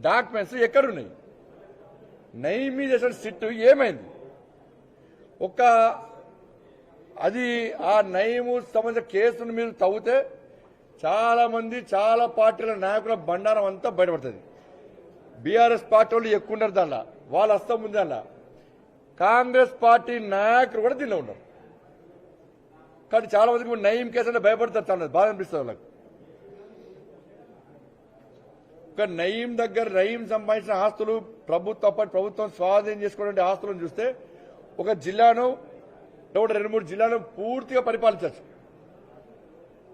Documents ఎక్కడున్నాయి? నయీం మీద చేసిన సిట్ ఏమైంది? అది ఆ నయీము సంబంధించిన కేసును మీరు తవ్వితే చాలా మంది చాలా పార్టీల నాయకుల బండారం అంతా బయటపడుతుంది. బీఆర్ఎస్ పార్టీ వాళ్ళు ఎక్కువ ఉన్నారు దానిలో, వాళ్ళు వస్తాం ముందు దానిలో. కాంగ్రెస్ పార్టీ నాయకులు కూడా దీనిలో ఉన్నారు. కానీ చాలా మందికి నయీం కేసు అంటే భయపడతారు, చాలా బాధ అనిపిస్తుంది వాళ్ళకి. నయీం దగ్గర నయీం సంబంధించిన ఆస్తులు ప్రభుత్వం స్వాధీనం చేసుకునే ఆస్తులను చూస్తే ఒక జిల్లాను 2-3 జిల్లాను పూర్తిగా పరిపాలించవచ్చు,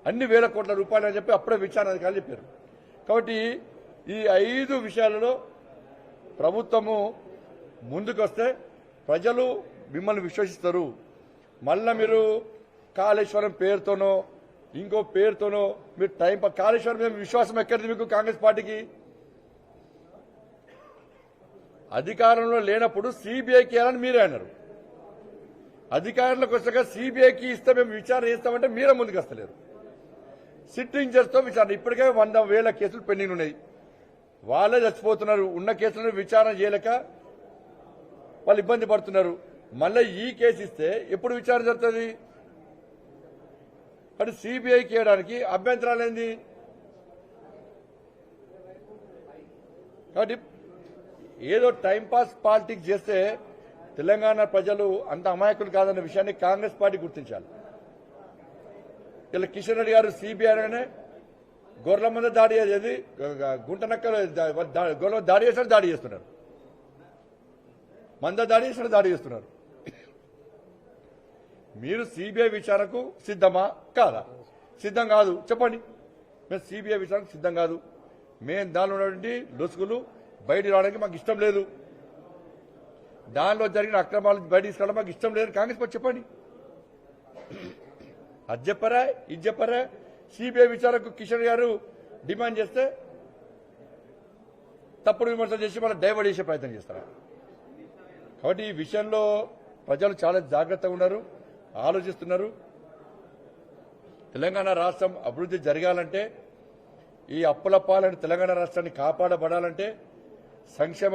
అన్ని వేల కోట్ల రూపాయలు అని చెప్పి అప్పుడే విచారణ అధికారులు చెప్పారు. కాబట్టి ఈ 5 విషయాలలో ప్రభుత్వము ముందుకు వస్తే ప్రజలు మిమ్మల్ని విశ్వసిస్తారు. మళ్ళా మీరు కాళేశ్వరం పేరుతోనో ఇంకో పేరుతోనో మీరు కాళేశ్వరం మీద విశ్వాసం ఎక్కడిది మీకు? కాంగ్రెస్ పార్టీకి అధికారంలో లేనప్పుడు సిబిఐకి ఇవ్వాలని మీరే అన్నారు. అధికారంలోకి వచ్చాక సిబిఐకి ఇస్తే మేము విచారణ చేస్తామంటే మీరే ముందుకు వస్తలేరు. సిట్టింగ్ చేస్తూ విచారణ ఇప్పటికే 100,000 కేసులు పెండింగ్ ఉన్నాయి. వాళ్ళే చచ్చిపోతున్నారు. ఉన్న కేసులను విచారణ చేయలేక వాళ్ళు ఇబ్బంది పడుతున్నారు. మళ్ళీ ఈ కేసు ఇస్తే ఎప్పుడు విచారణ జరుగుతుంది? అంటే సిబిఐకి ఇవ్వడానికి అభ్యంతరాలు ఏంది? కాబట్టి ఏదో టైంపాస్ పాలిటిక్స్ చేస్తే తెలంగాణ ప్రజలు అంత అమాయకులు కాదన్న విషయాన్ని కాంగ్రెస్ పార్టీ గుర్తించాలి. ఇలా కిషన్ రెడ్డి గారు సిబిఐ అనగానే గొర్రెల మంద దాడి చేసేది, గుంటనక్కలు గొర్రెల దాడి చేసినట్టు దాడి చేస్తున్నారు, మంద దాడి చేసినట్టు దాడి చేస్తున్నారు. మీరు సిబిఐ విచారణకు సిద్ధమా కాదా? సిద్ధం కాదు చెప్పండి. మేము సిబిఐ విచారణకు సిద్ధం కాదు. మేము దానిలో ఉన్నటువంటి లొసుగులు బయట రావడానికి మాకు ఇష్టం లేదు. దానిలో జరిగిన అక్రమాలు బయట తీసుకోవడం మాకు ఇష్టం లేదు. కాంగ్రెస్ పార్టీ చెప్పండి. అది చెప్పరా, ఇది చెప్పరా? సిబిఐ విచారణకు కిషన్ గారు డిమాండ్ చేస్తే తప్పుడు విమర్శలు చేసి మళ్ళీ డైవర్ట్ చేసే ప్రయత్నం చేస్తారా? కాబట్టి ఈ విషయంలో ప్రజలు చాలా జాగ్రత్తగా ఉన్నారు, ఆలోచిస్తున్నారు. తెలంగాణ రాష్ట్రం అభివృద్ధి జరగాలంటే, ఈ అప్పుల పాలన తెలంగాణ రాష్ట్రాన్ని కాపాడబడాలంటే, సంక్షేమ